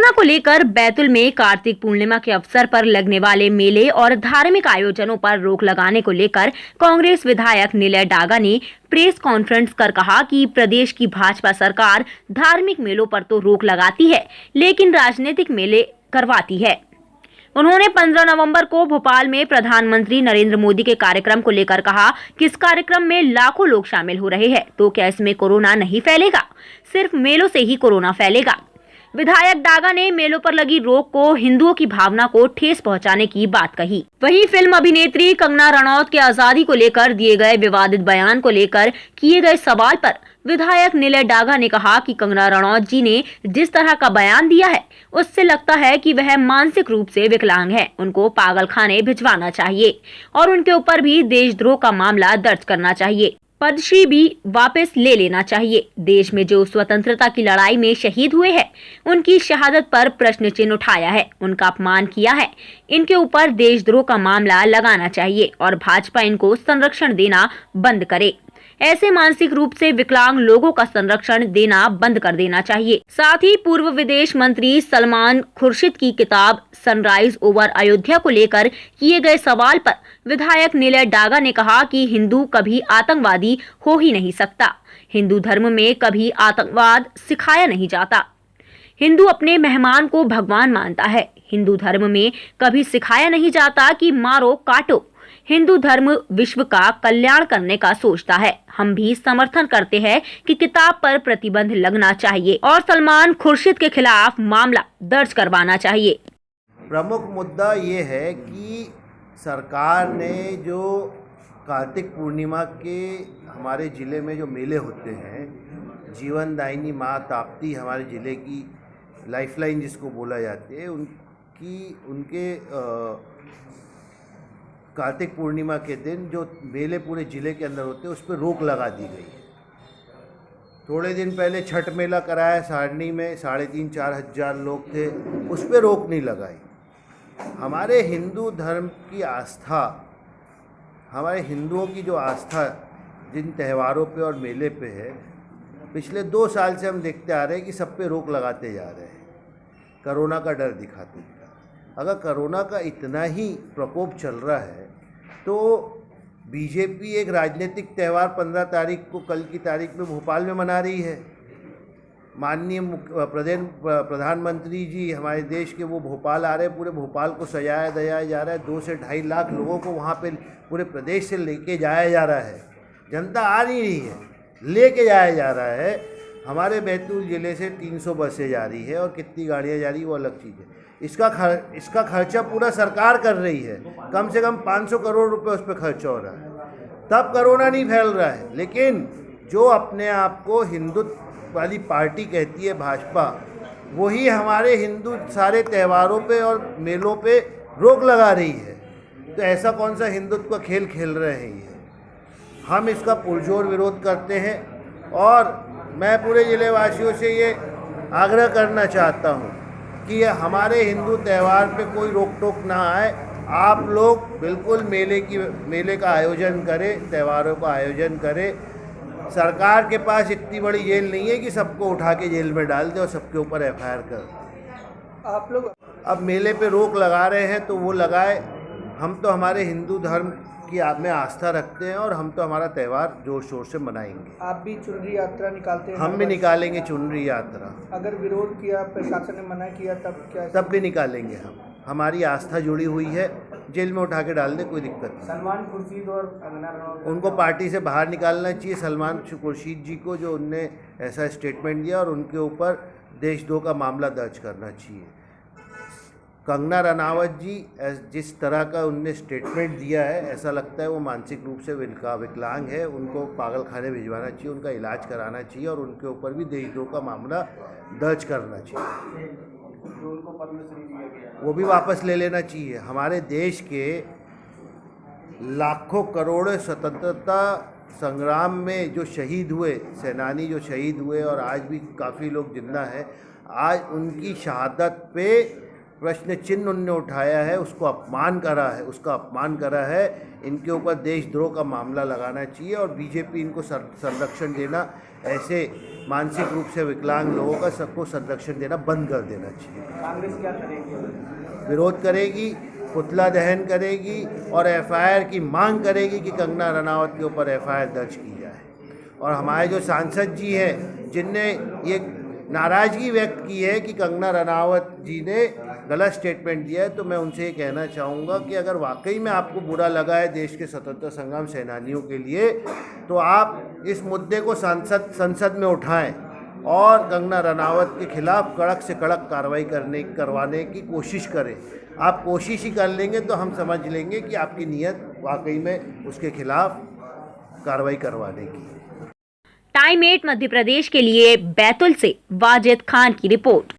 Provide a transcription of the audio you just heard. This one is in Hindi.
कोरोना को लेकर बैतूल में कार्तिक पूर्णिमा के अवसर पर लगने वाले मेले और धार्मिक आयोजनों पर रोक लगाने को लेकर कांग्रेस विधायक निलय डागा ने प्रेस कॉन्फ्रेंस कर कहा कि प्रदेश की भाजपा सरकार धार्मिक मेलों पर तो रोक लगाती है, लेकिन राजनीतिक मेले करवाती है। उन्होंने 15 नवंबर को भोपाल में प्रधानमंत्री नरेंद्र मोदी के कार्यक्रम को लेकर कहा कि इस कार्यक्रम में लाखों लोग शामिल हो रहे हैं, तो क्या इसमें कोरोना नहीं फैलेगा? सिर्फ मेलों से ही कोरोना फैलेगा। विधायक डागा ने मेलों पर लगी रोक को हिंदुओं की भावना को ठेस पहुंचाने की बात कही। वहीं फिल्म अभिनेत्री कंगना रनौत के आजादी को लेकर दिए गए विवादित बयान को लेकर किए गए सवाल पर विधायक निलय डागा ने कहा कि कंगना रनौत जी ने जिस तरह का बयान दिया है, उससे लगता है कि वह मानसिक रूप से विकलांग है। उनको पागलखाने भिजवाना चाहिए और उनके ऊपर भी देशद्रोह का मामला दर्ज करना चाहिए। पद्मश्री भी वापस ले लेना चाहिए। देश में जो स्वतंत्रता की लड़ाई में शहीद हुए हैं, उनकी शहादत पर प्रश्न चिन्ह उठाया है, उनका अपमान किया है। इनके ऊपर देशद्रोह का मामला लगाना चाहिए और भाजपा इनको संरक्षण देना बंद करे। ऐसे मानसिक रूप से विकलांग लोगों का संरक्षण देना बंद कर देना चाहिए। साथ ही पूर्व विदेश मंत्री सलमान खुर्शीद की किताब सनराइज ओवर अयोध्या को लेकर किए गए सवाल पर विधायक निलय डागा ने कहा कि हिंदू कभी आतंकवादी हो ही नहीं सकता। हिंदू धर्म में कभी आतंकवाद सिखाया नहीं जाता। हिंदू अपने मेहमान को भगवान मानता है। हिंदू धर्म में कभी सिखाया नहीं जाता कि मारो काटो। हिंदू धर्म विश्व का कल्याण करने का सोचता है। हम भी समर्थन करते हैं कि किताब पर प्रतिबंध लगना चाहिए और सलमान खुर्शीद के खिलाफ मामला दर्ज करवाना चाहिए। प्रमुख मुद्दा ये है कि सरकार ने जो कार्तिक पूर्णिमा के हमारे ज़िले में जो मेले होते हैं, जीवनदायिनी माँ ताप्ती हमारे ज़िले की लाइफलाइन जिसको बोला जाती है, उनके कार्तिक पूर्णिमा के दिन जो मेले पूरे ज़िले के अंदर होते हैं उस पर रोक लगा दी गई है। थोड़े दिन पहले छठ मेला कराया सारनी में, 3,500-4 हज़ार लोग थे, उस पर रोक नहीं लगाई। हमारे हिंदू धर्म की आस्था, हमारे हिंदुओं की जो आस्था जिन त्योहारों पे और मेले पे है, पिछले 2 साल से हम देखते आ रहे हैं कि सब पे रोक लगाते जा रहे हैं, कोरोना का डर दिखाते। अगर कोरोना का इतना ही प्रकोप चल रहा है तो बीजेपी एक राजनीतिक त्यौहार 15 तारीख को, कल की तारीख में भोपाल में मना रही है। माननीय प्रधानमंत्री जी हमारे देश के वो भोपाल आ रहे हैं, पूरे भोपाल को सजाया दजाया जा रहा है। 2 से 2.5 लाख लोगों को वहाँ पे पूरे प्रदेश से लेके जाया जा रहा है। जनता आ नहीं रही है, लेके जाया जा रहा है। हमारे बैतूल ज़िले से 300 बसें जा रही है और कितनी गाड़ियाँ जा रही है वो अलग चीज़ है। इसका खर्चा पूरा सरकार कर रही है। कम से कम 500 करोड़ रुपए उस पर खर्च हो रहा है, तब कोरोना नहीं फैल रहा है। लेकिन जो अपने आप को हिंदुत्व वाली पार्टी कहती है भाजपा, वही हमारे हिंदू सारे त्योहारों पे और मेलों पे रोक लगा रही है। तो ऐसा कौन सा हिंदुत्व का खेल खेल रहे हैं ये? हम इसका पुरजोर विरोध करते हैं और मैं पूरे ज़िले वासियों से ये आग्रह करना चाहता हूँ कि हमारे हिंदू त्यौहार पे कोई रोक टोक ना आए। आप लोग बिल्कुल मेले का आयोजन करें, त्योहारों का आयोजन करें। सरकार के पास इतनी बड़ी जेल नहीं है कि सबको उठा के जेल में डाल दे और सबके ऊपर एफआईआर कर दे। आप लोग अब मेले पे रोक लगा रहे हैं तो वो लगाए। हम तो हमारे हिंदू धर्म की में आस्था रखते हैं और हम तो हमारा त्यौहार जोर शोर से मनाएंगे। आप भी चुनरी यात्रा निकालते हैं? हम भी निकालेंगे चुनरी यात्रा। अगर विरोध किया, प्रशासन ने मना किया, तब क्या? तब भी निकालेंगे हम। हमारी आस्था जुड़ी हुई है। जेल में उठा के डाल दे, कोई दिक्कत नहीं। सलमान खुर्शीद और कंगना रनौत उनको पार्टी से बाहर निकालना चाहिए। सलमान खुर्शीद जी को जो उनने ऐसा स्टेटमेंट दिया, और उनके ऊपर देशद्रोह का मामला दर्ज करना चाहिए। कंगना रनावत जी जिस तरह का उनने स्टेटमेंट दिया है, ऐसा लगता है वो मानसिक रूप से विकलांग है। उनको पागलखाने भिजवाना चाहिए, उनका इलाज कराना चाहिए और उनके ऊपर भी देशद्रोह का मामला दर्ज करना चाहिए। उनको पद्मश्री दिया गया, वो भी वापस ले लेना चाहिए। हमारे देश के लाखों करोड़ स्वतंत्रता संग्राम में जो शहीद हुए, सेनानी जो शहीद हुए और आज भी काफ़ी लोग जिंदा हैं, आज उनकी शहादत पे प्रश्न चिन्ह उनने उठाया है उसको अपमान करा है, उसका अपमान करा है। इनके ऊपर देशद्रोह का मामला लगाना चाहिए और बीजेपी इनको संरक्षण देना, ऐसे मानसिक रूप से विकलांग लोगों का सबको संरक्षण देना बंद कर देना चाहिए। कांग्रेस क्या करेगी? विरोध करेगी, पुतला दहन करेगी और एफआईआर की मांग करेगी कि कंगना रनावत के ऊपर एफआईआर दर्ज की जाए। और हमारे जो सांसद जी हैं जिनने ये नाराज़गी व्यक्त की है कि कंगना रनावत जी ने गलत स्टेटमेंट दिया है, तो मैं उनसे ये कहना चाहूँगा कि अगर वाकई में आपको बुरा लगा है देश के स्वतंत्रता संग्राम सेनानियों के लिए, तो आप इस मुद्दे को संसद में उठाएं और कंगना रनावत के खिलाफ कड़क से कड़क कार्रवाई करवाने की कोशिश करें। आप कोशिश ही कर लेंगे तो हम समझ लेंगे कि आपकी नीयत वाकई में उसके खिलाफ कार्रवाई करवाने की। टाइम 8 मध्य प्रदेश के लिए बैतुल से वाजिद खान की रिपोर्ट।